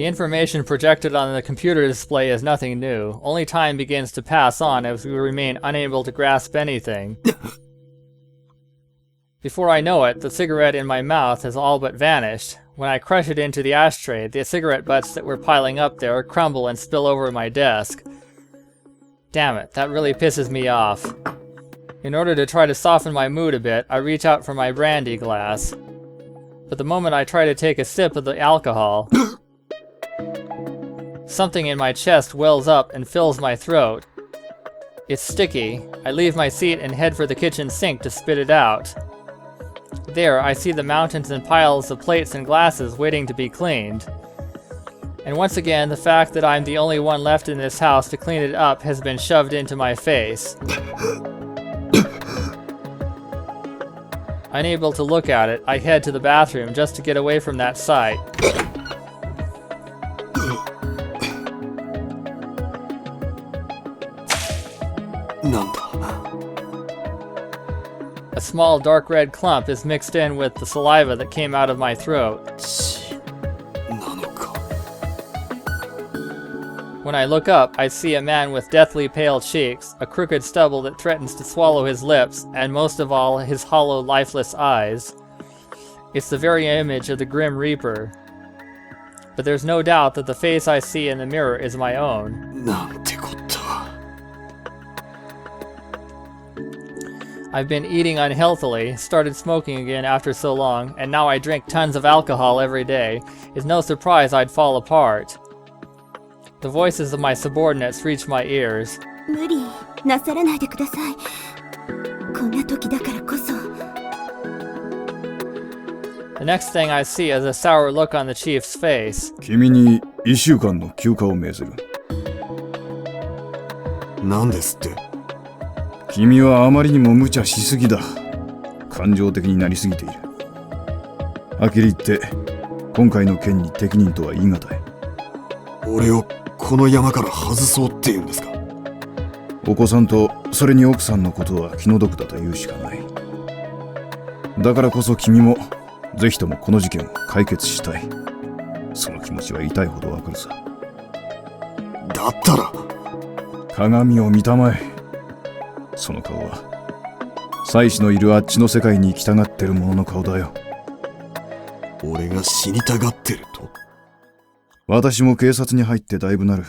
The information projected on the computer display is nothing new. Only time begins to pass on as we remain unable to grasp anything. Before I know it, the cigarette in my mouth has all but vanished. When I crush it into the ashtray, the cigarette butts that were piling up there crumble and spill over my desk. Damn it, that really pisses me off. In order to try to soften my mood a bit, I reach out for my brandy glass. But the moment I try to take a sip of the alcohol, something in my chest wells up and fills my throat. It's sticky. I leave my seat and head for the kitchen sink to spit it out. There, I see the mountains and piles of plates and glasses waiting to be cleaned. And once again, the fact that I'm the only one left in this house to clean it up has been shoved into my face. Unable to look at it, I head to the bathroom just to get away from that sight. A small dark red clump is mixed in with the saliva that came out of my throat. When I look up, I see a man with deathly pale cheeks, a crooked stubble that threatens to swallow his lips, and most of all, his hollow, lifeless eyes. It's the very image of the Grim Reaper. But there's no doubt that the face I see in the mirror is my own. I've been eating unhealthily, started smoking again after so long, and now I drink tons of alcohol every day. It's no surprise I'd fall apart. The voices of my subordinates reach my ears. The next thing I see is a sour look on the chief's face. 君に1週間の休暇を命ずる。何ですって？君はあまりにも無茶しすぎだ。感情的になりすぎている。はっきり言って、今回の件に適任とは言い難い。俺をこの山から外そうって言うんですか？お子さんとそれに奥さんのことは気の毒だと言うしかない。だからこそ君もぜひともこの事件を解決したい。その気持ちは痛いほどわかるさ。だったら鏡を見たまえ。その顔は妻子のいるあっちの世界に行きたがってる者の顔だよ。俺が死にたがってると？私も警察に入ってだいぶなる。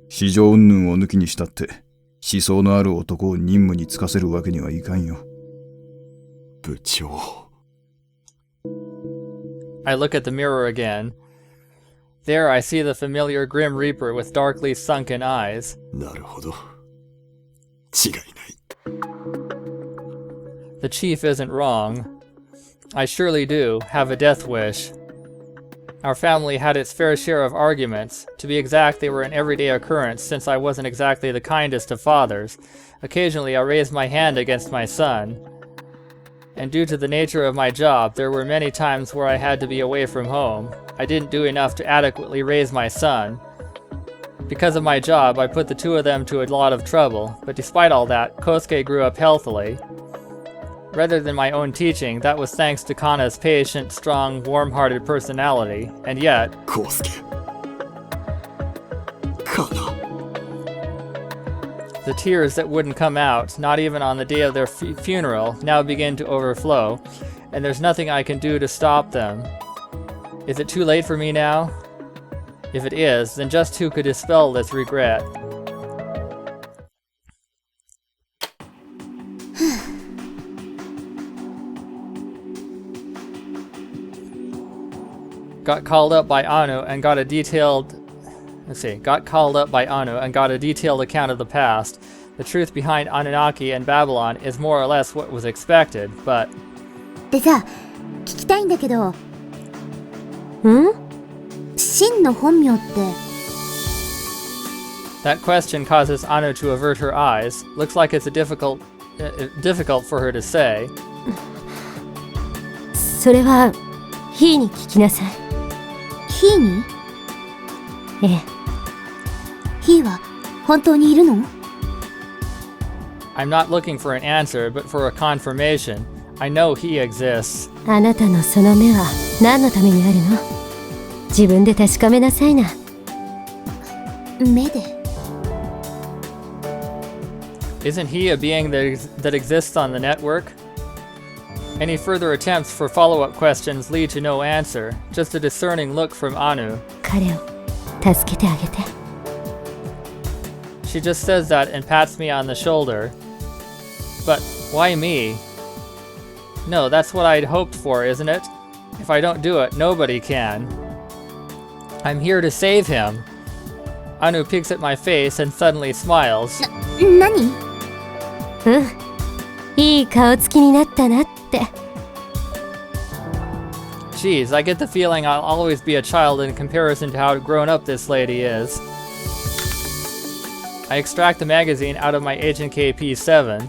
市場云々を抜きにしたって思想のある男を任務に就かせるわけにはいかんよ。部長。I look at the mirror again. There I see the familiar Grim Reaper with darkly sunken eyes. なるほど。違いない。The chief isn't wrong. I surely do have a death wish. Our family had its fair share of arguments. To be exact, they were an everyday occurrence since I wasn't exactly the kindest of fathers. Occasionally I raised my hand against my son. And due to the nature of my job, there were many times where I had to be away from home. I didn't do enough to adequately raise my son. Because of my job, I put the two of them to a lot of trouble, but despite all that, Kosuke grew up healthily. Rather than my own teaching, that was thanks to Kana's patient, strong, warm-hearted personality, and yet... Kosuke. Kana. The tears that wouldn't come out, not even on the day of their funeral, now begin to overflow, and there's nothing I can do to stop them. Is it too late for me now? If it is, then just who could dispel this regret? Got called up by Anu and got a detailed account of the past. The truth behind Anunnaki and Babylon is more or less what was expected, but... でさ、聞きたいんだけど。真の本名って。That question causes Anu to avert her eyes. Looks like it's difficult for her to say. それは、ヒーに聞きなさい。ヒーに？ええ。ヒーは本当にいるの？ I'm not looking for an answer, but for a confirmation. I know he exists. あなたのその目は何のためにあるの？自分で確かめなさいな。目で。Isn't he a being that exists on the network? Any further attempts for follow-up questions lead to no answer, just a discerning look from Anu. 彼を助けてあげて。She just says that and pats me on the shoulder. But why me? No, that's what I'd hoped for, isn't it? If I don't do it, nobody can. I'm here to save him. Anu peeks at my face and suddenly smiles. 何？うん。いい顔つきになったなって。Geez, I get the feeling I'll always be a child in comparison to how grown up this lady is. I extract the magazine out of my Agent KP7.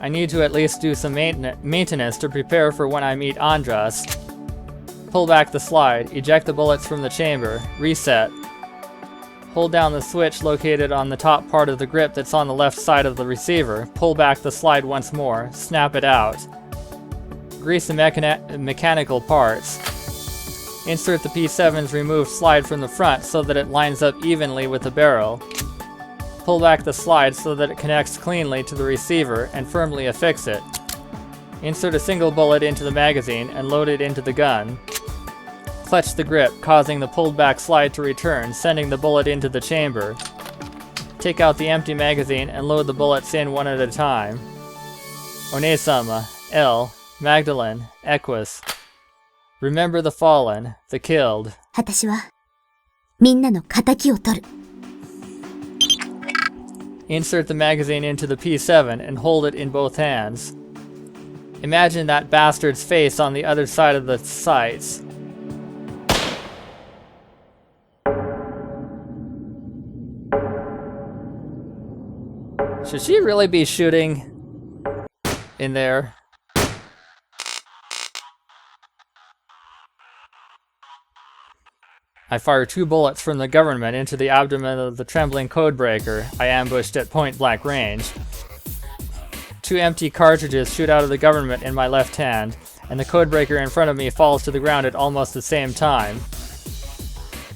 I need to at least do some maintenance to prepare for when I meet Andras. Pull back the slide, eject the bullets from the chamber, reset. Hold down the switch located on the top part of the grip that's on the left side of the receiver, pull back the slide once more, snap it out. Grease the mechanical parts. Insert the P7's removed slide from the front so that it lines up evenly with the barrel. Pull back the slide so that it connects cleanly to the receiver and firmly affix it. Insert a single bullet into the magazine and load it into the gun. Clutch the grip, causing the pulled back slide to return, sending the bullet into the chamber. Take out the empty magazine and load the bullets in one at a time. Onesama, L, Magdalene, Equus. Remember the fallen, the killed. 私はみんなの仇を取る。Insert the magazine into the P7 and hold it in both hands. Imagine that bastard's face on the other side of the sights. Should she really be shooting in there? I fire 2 bullets from the government into the abdomen of the trembling Codebreaker I ambushed at point-blank range. 2 empty cartridges shoot out of the government in my left hand, and the Codebreaker in front of me falls to the ground at almost the same time.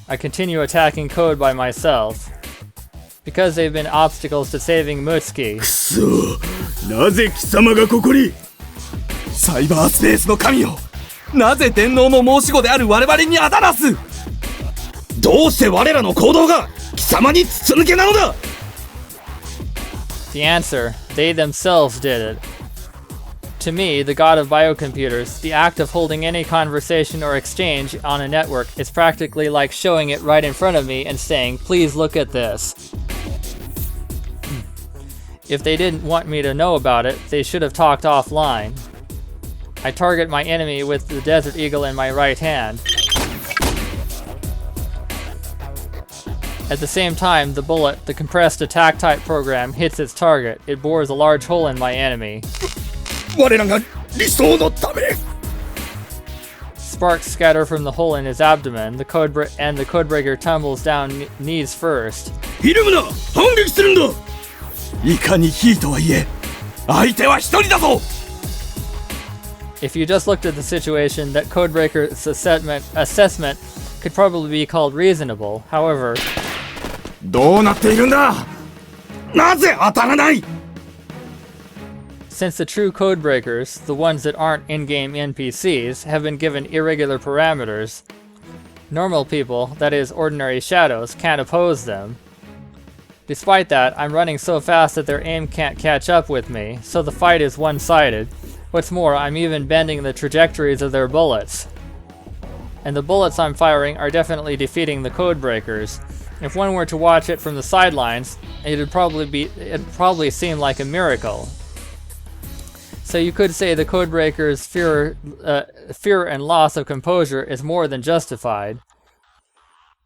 I continue attacking Code by myself. Because they've been obstacles to saving Mutsuki. くそ、なぜ貴様がここに？サイバースペースの神よ、なぜ天皇の申し子である我々にあだなす？どうして我らの行動が貴様に筒抜けなのだ？ The answer, they themselves did it. To me, the god of biocomputers, the act of holding any conversation or exchange on a network is practically like showing it right in front of me and saying, please look at this. If they didn't want me to know about it, they should have talked offline. I target my enemy with the Desert Eagle in my right hand. At the same time, the bullet, the compressed attack type program, hits its target. It bores a large hole in my enemy. 我らが理想のため。 Sparks scatter from the hole in his abdomen. The Codebreaker tumbles down knees first. ひるむな、反撃するんだ。いかにヒーとはいえ、相手は一人だぞ。 If you just looked at the situation, that Codebreaker's assessment could probably be called reasonable. However, どうなっているんだ？なぜ当たらない？ since the true Codebreakers, the ones that aren't in-game NPCs, have been given irregular parameters, normal people, that is, ordinary shadows, can't oppose them. Despite that, I'm running so fast that their aim can't catch up with me, so the fight is one-sided. What's more, I'm even bending the trajectories of their bullets. And the bullets I'm firing are definitely defeating the Codebreakers. If one were to watch it from the sidelines, it'd probably seem like a miracle. So you could say the Codebreaker's fear and loss of composure is more than justified.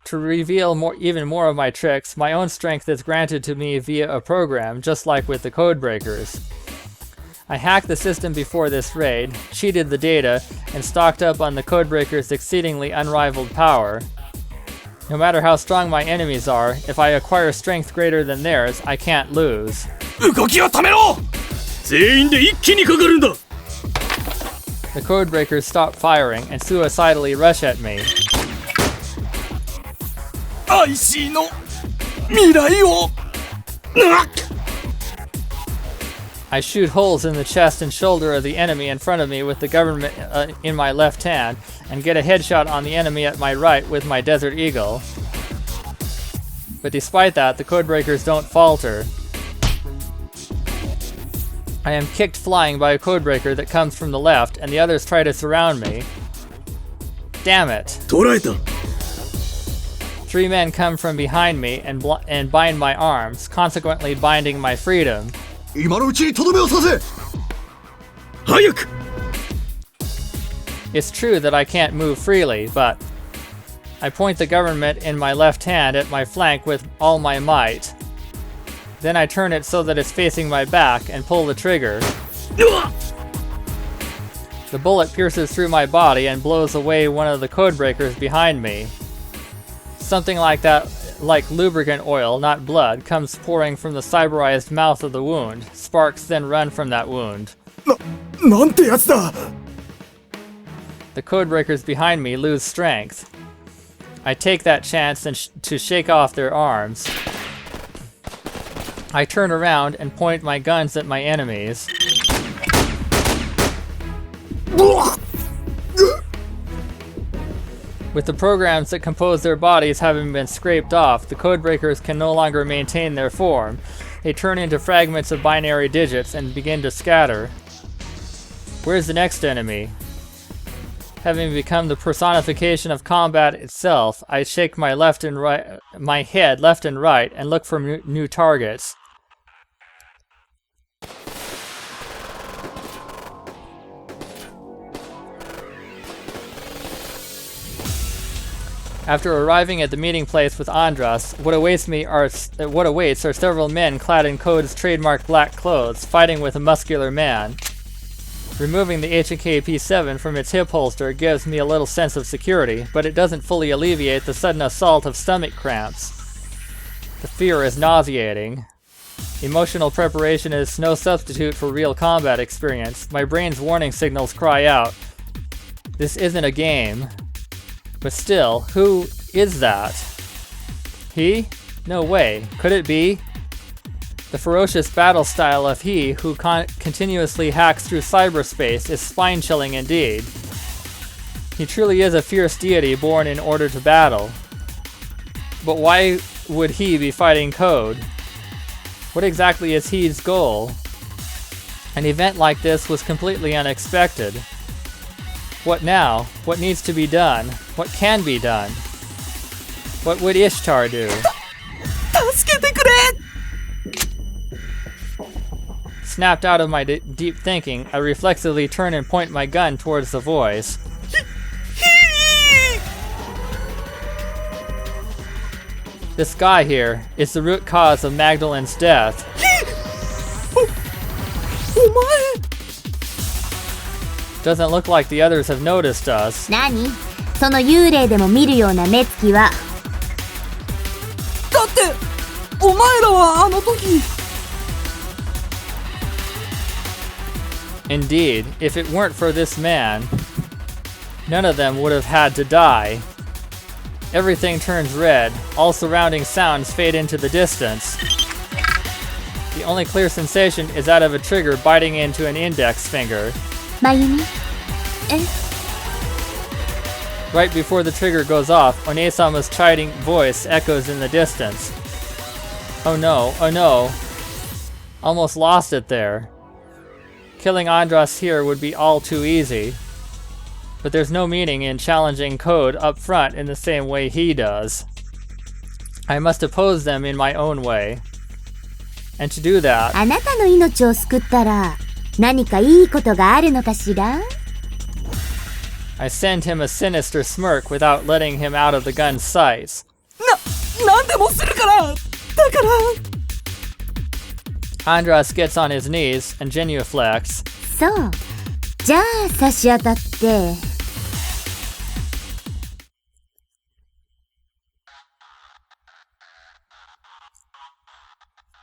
To reveal even more of my tricks, my own strength is granted to me via a program, just like with the Codebreakers. I hacked the system before this raid, cheated the data, and stocked up on the Codebreaker's exceedingly unrivaled power. No matter how strong my enemies are, if I acquire strength greater than theirs, I can't lose. 動きを止めろ！全員で一気にかかるんだ！ The Codebreakers stop firing and suicidally rush at me. IC の未来を。I shoot holes in the chest and shoulder of the enemy in front of me with the government in my left hand, and get a headshot on the enemy at my right with my Desert Eagle. But despite that, the Codebreakers don't falter. I am kicked flying by a Codebreaker that comes from the left, and the others try to surround me. Damn it. 捕らえた。 3 men come from behind me and bind my arms, consequently binding my freedom. 今のうちにとどめを刺せ。早く。 It's true that I can't move freely, but I point the government in my left hand at my flank with all my might. Then I turn it so that it's facing my back and pull the trigger. The bullet pierces through my body and blows away one of the Codebreakers behind me. Something like that, like lubricant oil, not blood, comes pouring from the cyberized mouth of the wound. Sparks then run from that wound. なんてやつだ。 The Codebreakers behind me lose strength. I take that chance to shake off their arms. I turn around and point my guns at my enemies. With the programs that compose their bodies having been scraped off, the Codebreakers can no longer maintain their form. They turn into fragments of binary digits and begin to scatter. Where's the next enemy? Having become the personification of combat itself, I shake my head left and right and look for new targets. After arriving at the meeting place with Andras, what awaits are several men clad in Code's trademark black clothes, fighting with a muscular man. Removing the HK P7 from its hip holster gives me a little sense of security, but it doesn't fully alleviate the sudden assault of stomach cramps. The fear is nauseating. Emotional preparation is no substitute for real combat experience. My brain's warning signals cry out. This isn't a game. But still, who is that? He? No way. Could it be? The ferocious battle style of he who continuously hacks through cyberspace is spine-chilling indeed. He truly is a fierce deity born in order to battle. But why would he be fighting Code? What exactly is he's goal? An event like this was completely unexpected. What now? What needs to be done? What can be done? What would Ishtar do? 助けてくれ。 Snapped out of my deep thinking, I reflexively turn and point my gun towards the voice. This guy here is the root cause of Magdalen's death. お前。 Doesn't look like the others have noticed us. 何？その幽霊でも見るような目つきは。だってお前らはあの時。 Indeed, if it weren't for this man, none of them would have had to die. Everything turns red, all surrounding sounds fade into the distance. The only clear sensation is that of a trigger biting into an index finger. まゆみ？え？ Right before the trigger goes off, One-sama's chiding voice echoes in the distance. Oh no, oh no. Almost lost it there. Killing Andras here would be all too easy. But there's no meaning in challenging Code up front in the same way he does. I must oppose them in my own way. And to do that... あなたの命を救ったら何かいいことがあるのかしら？ I send him a sinister smirk without letting him out of the gun's sights. なんでもするから。だから。 Andras gets on his knees and genuflects. そう。じゃあ差し当たって。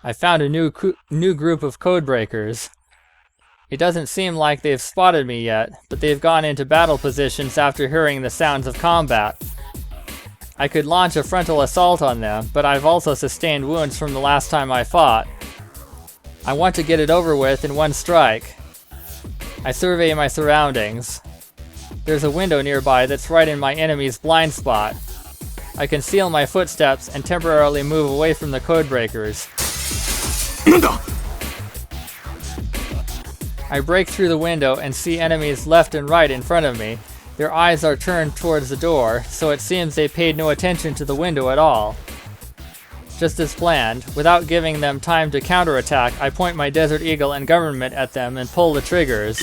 I found a new group of Codebreakers. It doesn't seem like they've spotted me yet, but they've gone into battle positions after hearing the sounds of combat. I could launch a frontal assault on them, but I've also sustained wounds from the last time I fought. I want to get it over with in one strike. I survey my surroundings. There's a window nearby that's right in my enemy's blind spot. I conceal my footsteps and temporarily move away from the Codebreakers. I break through the window and see enemies left and right in front of me. Their eyes are turned towards the door, so it seems they paid no attention to the window at all. Just as planned, without giving them time to counterattack, I point my Desert Eagle and government at them and pull the triggers.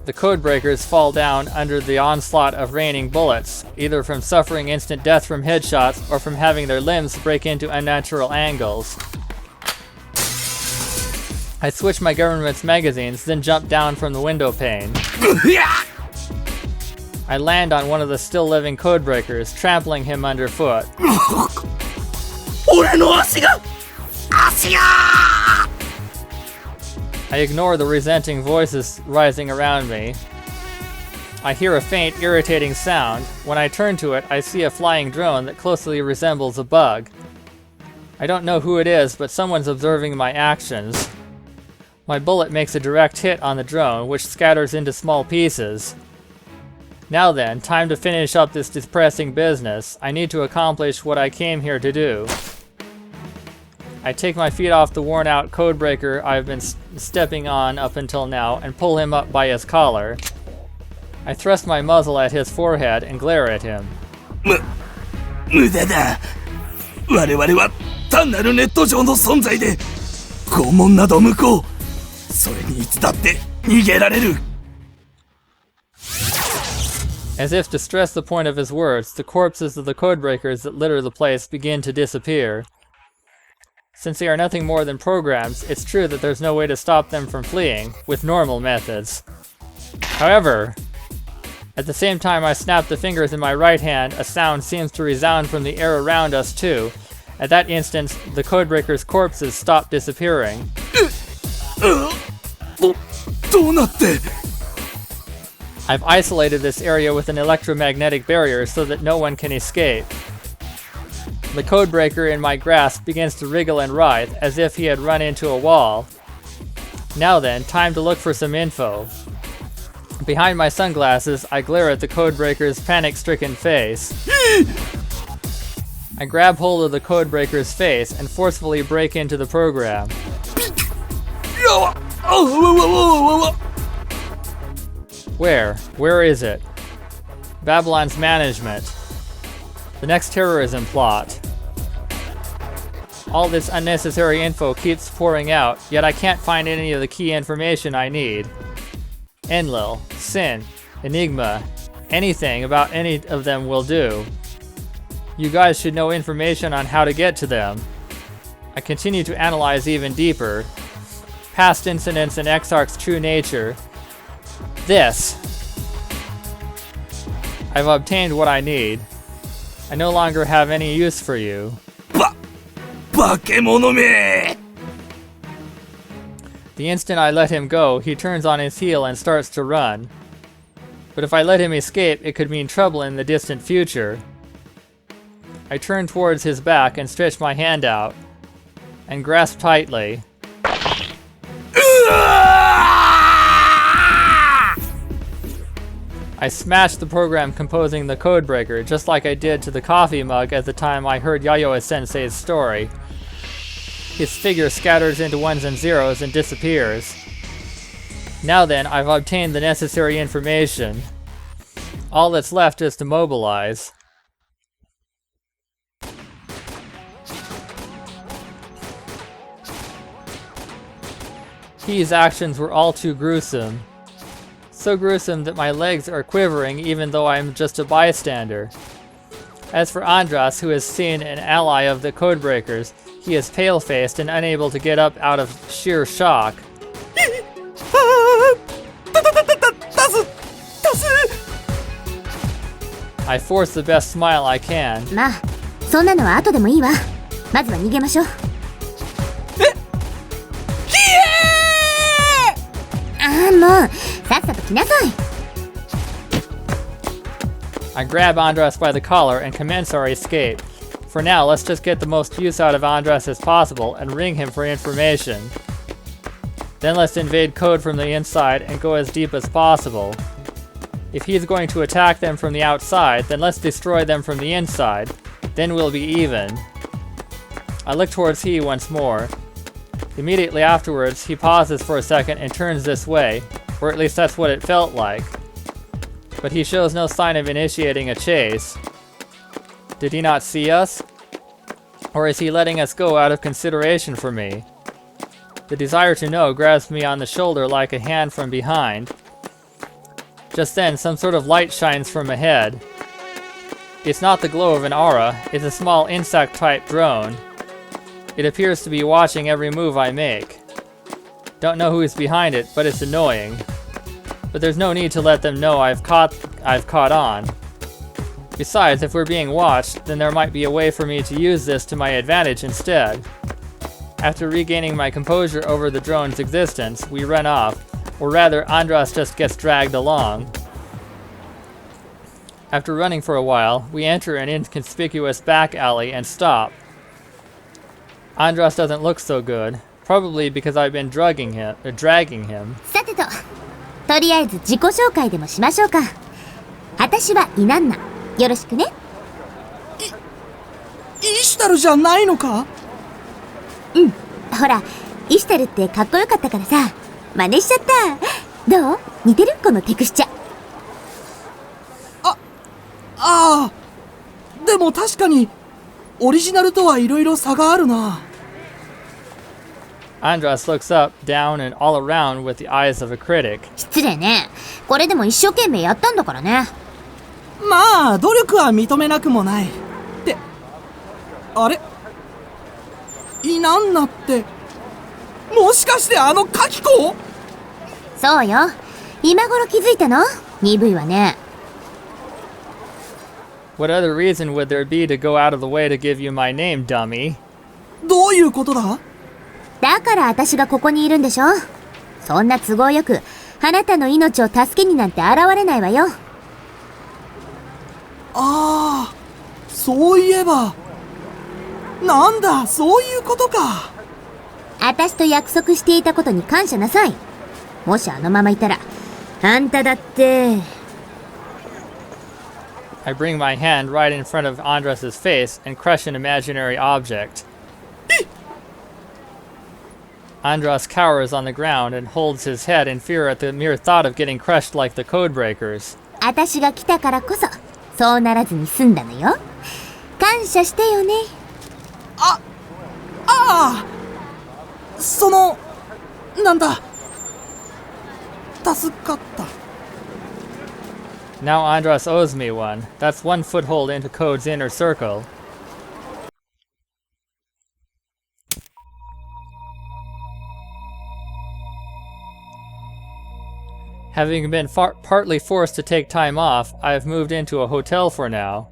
The Codebreakers fall down under the onslaught of raining bullets, either from suffering instant death from headshots or from having their limbs break into unnatural angles. I switch my government's magazines, then jump down from the window pane. I land on one of the still living Codebreakers, trampling him underfoot. I ignore the resenting voices rising around me. I hear a faint, irritating sound. When I turn to it, I see a flying drone that closely resembles a bug. I don't know who it is, but someone's observing my actions. My bullet makes a direct hit on the drone, which scatters into small pieces. Now then, time to finish up this depressing business. I need to accomplish what I came here to do. I take my feet off the worn-out Codebreaker I've been stepping on up until now and pull him up by his collar. I thrust my muzzle at his forehead and glare at him. 無駄だ。我々は単なるネット上の存在で、拷問など無効。それにいつだって逃げられる。As if to stress the point of his words, the corpses of the Codebreakers that litter the place begin to disappear. Since they are nothing more than programs, it's true that there's no way to stop them from fleeing, with normal methods. However, at the same time I snap the fingers in my right hand, a sound seems to resound from the air around us too. At that instant, the Codebreakers' corpses stop disappearing. どうなって I've isolated this area with an electromagnetic barrier so that no one can escape. The Codebreaker in my grasp begins to wriggle and writhe as if he had run into a wall. Now then, time to look for some info. Behind my sunglasses, I glare at the Codebreaker's panic-stricken face. I grab hold of the Codebreaker's face and forcefully break into the program. Where? Where is it? Babylon's management. The next terrorism plot. All this unnecessary info keeps pouring out, yet I can't find any of the key information I need. Enlil, Sin, Enigma, anything about any of them will do. You guys should know information on how to get to them. I continue to analyze even deeper. Past incidents and Exarch's true nature. This. I've obtained what I need. I no longer have any use for you. 化け物め The instant I let him go, he turns on his heel and starts to run. But if I let him escape, it could mean trouble in the distant future. I turn towards his back and stretch my hand out, and grasp tightly. I smashed the program composing the Codebreaker, just like I did to the coffee mug at the time I heard Yayoi Sensei's story. His figure scatters into ones and zeros and disappears. Now then, I've obtained the necessary information. All that's left is to mobilize. Key's actions were all too gruesome. So gruesome that my legs are quivering even though I'm just a bystander. As for Andras, who has seen an ally of the Codebreakers, he is pale-faced and unable to get up out of sheer shock. I force the best smile I can. まあ、そんなのは後でもいいわ。まずは逃げましょう。ひえーさっさと来なさい。 I grab Andras by the collar and commence our escape. For now, let's just get the most use out of Andras as possible and ring him for information. Then let's invade Code from the inside and go as deep as possible. If he's going to attack them from the outside, then let's destroy them from the inside. Then we'll be even. I look towards he once more. Immediately afterwards, he pauses for a second and turns this way, or at least that's what it felt like. But he shows no sign of initiating a chase. Did he not see us? Or is he letting us go out of consideration for me? The desire to know grabs me on the shoulder like a hand from behind. Just then, some sort of light shines from ahead. It's not the glow of an aura, it's a small insect-type drone. It appears to be watching every move I make. Don't know who is behind it, but it's annoying. But there's no need to let them know I've caught on. Besides, if we're being watched, then there might be a way for me to use this to my advantage instead. After regaining my composure over the drone's existence, we run off, or rather, Andras just gets dragged along. After running for a while, we enter an inconspicuous back alley and stop. Andras doesn't look so good, probably because I've been dragging him. さてと、とりあえず自己紹介でもしましょうか。私はイナンナ。よろしくね。イシュタルじゃないのか？うん。ほら、イシュタルってかっこよかったからさ、真似しちゃった。どう？似てる？このテクスチャ。ああ。でも確かにオリジナルとはいろいろ差があるな。Andras looks up, down, and all around with the eyes of a critic. 失礼ね。これでも一生懸命やったんだからね。まあ努力は認めなくもない。ってあれ？イナンナってもしかしてあのカキコ？そうよ。今頃気づいたの？鈍いわね。What other reason would there be to go out of the way to give you my name, dummy? どういうことだ？だから私がここにいるんでしょ。そんな都合よくあなたの命を助けになんて現れないわよ。ああ、そういえば。なんだ、そういうことか。私と約束していたことに感謝なさい。もしあのままいたら、あんただって。I bring my hand right in front of Andras' face and crush an imaginary object. Andras cowers on the ground and holds his head in fear at the mere thought of getting crushed like the Codebreakers. 私が来たからこそ、そうならずに済んだのよ。感謝してよね。ああ、なんだ。助かった。Now Andras owes me one. That's one foothold into Code's inner circle. Having been partly forced to take time off, I have moved into a hotel for now.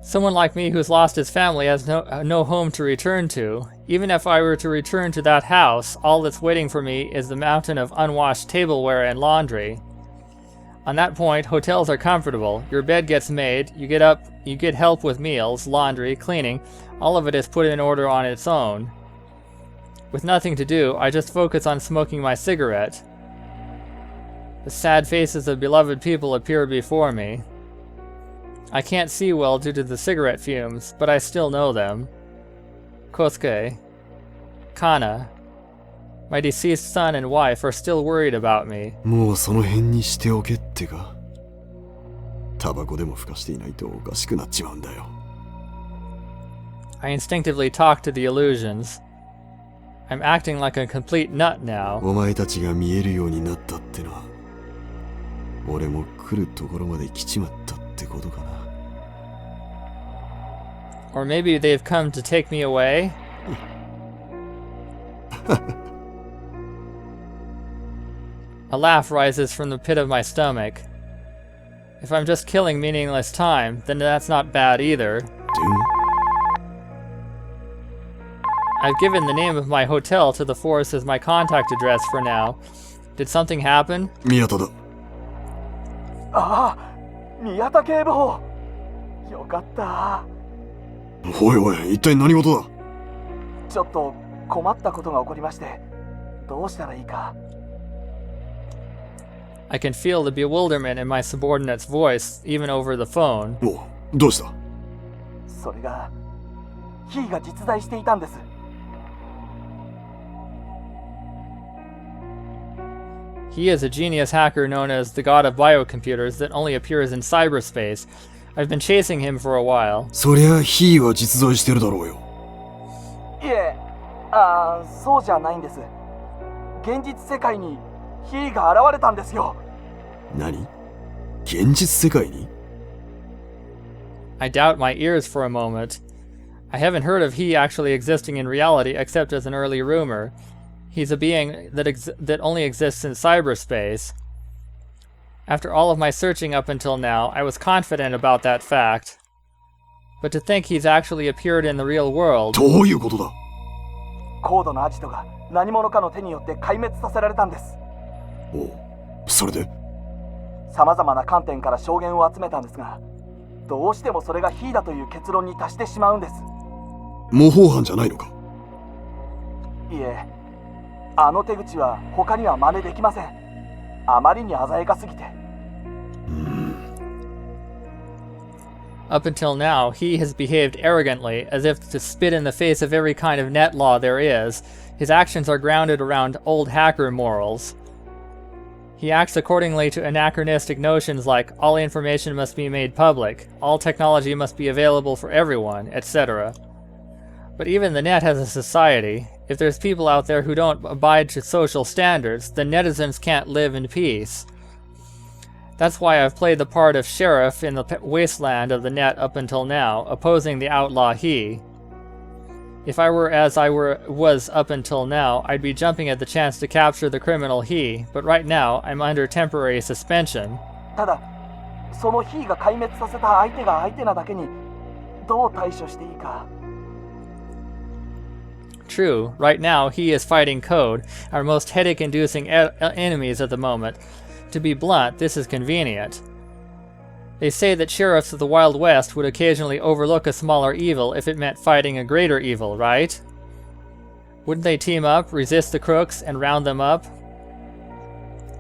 Someone like me who's lost his family has no home to return to. Even if I were to return to that house, all that's waiting for me is the mountain of unwashed tableware and laundry. On that point, hotels are comfortable. Your bed gets made, you get up, you get help with meals, laundry, cleaning. All of it is put in order on its own. With nothing to do, I just focus on smoking my cigarette. The sad faces of beloved people appear before me. I can't see well due to the cigarette fumes, but I still know them. Kosuke, Kana, my deceased son and wife are still worried about me. もうその辺にしておけってか。タバコでもふかしていないとおかしくなっちまうんだよ。I instinctively talk to the illusions. I'm acting like a complete nut now. お前たちが見えるようになったってのは、俺も来るところまで来ちまったってことかな。Or maybe they've come to take me away? A laugh rises from the pit of my stomach. If I'm just killing meaningless time, then that's not bad either. I've given the name of my hotel to the force as my contact address for now, Did something happen? 宮田だ。ああ、宮田警部補。よかった。おいおい、一体何事だ。ちょっと困ったことが起こりまして、どうしたらいいか。I can feel the bewilderment in my subordinate's voice, even over the phone. おう、どうした。それが、ヒーが実在していたんです。He is a genius hacker known as the god of biocomputers that only appears in cyberspace. I've been chasing him for a while. そりゃ、ヒーは実在してるだろうよ。いえ、そうじゃないんです。現実世界にヒーが現れたんですよ。何？現実世界に？ I doubt my ears for a moment. I haven't heard of he actually existing in reality except as an early rumor. He's a being that only exists in cyberspace. After all of my searching up until now, I was confident about that fact. But to think he's actually appeared in the real world... どういうことだ？高度なアジトが何者かの手によって壊滅させられたんです。おう、それで？様々な観点から証言を集めたんですが、どうしてもそれがヒーだという結論に達してしまうんです。模倣犯じゃないのか？いえ、あの手口は他には真似できません。あまりに鮮やかすぎて。Up until now, he has behaved arrogantly, as if to spit in the face of every kind of net law there is. His actions are grounded around old hacker morals. He acts accordingly to anachronistic notions like all information must be made public, all technology must be available for everyone, etc. But even the net has a society. If there's people out there who don't abide to social standards, then netizens can't live in peace. That's why I've played the part of sheriff in the wasteland of the net up until now, opposing the outlaw he. If I were as I was up until now, I'd be jumping at the chance to capture the criminal he, but right now, I'm under temporary suspension. ただ、そのヒーが壊滅させた相手が相手なだけに、どう対処していいか。True, right now he is fighting Code, our most headache-inducing enemies at the moment. To be blunt, this is convenient. They say that sheriffs of the Wild West would occasionally overlook a smaller evil if it meant fighting a greater evil, right? Wouldn't they team up, resist the crooks, and round them up?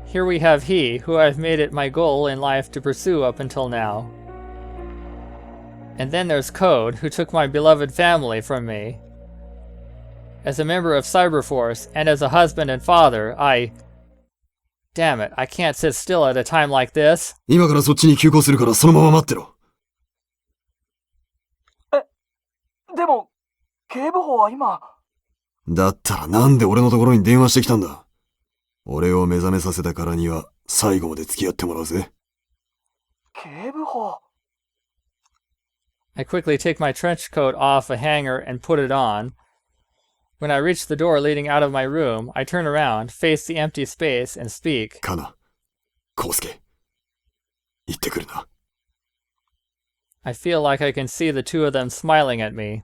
Here we have he, who I've made it my goal in life to pursue up until now. And then there's Code, who took my beloved family from me. As a member of Cyberforce, and as a husband and father, Damn it, I can't sit still at a time like this. 今からそっちに急行するからそのまま待ってろ。でも、警部補は今。だったらなんで俺のところに電話してきたんだ。俺を目覚めさせたからには最後まで付き合ってもらうぜ。警部補。I quickly take my trench coat off a hanger and put it on. When I reach the door leading out of my room, I turn around, face the empty space, and speak. かな、コウスケ、行ってくるな。I feel like I can see the two of them smiling at me.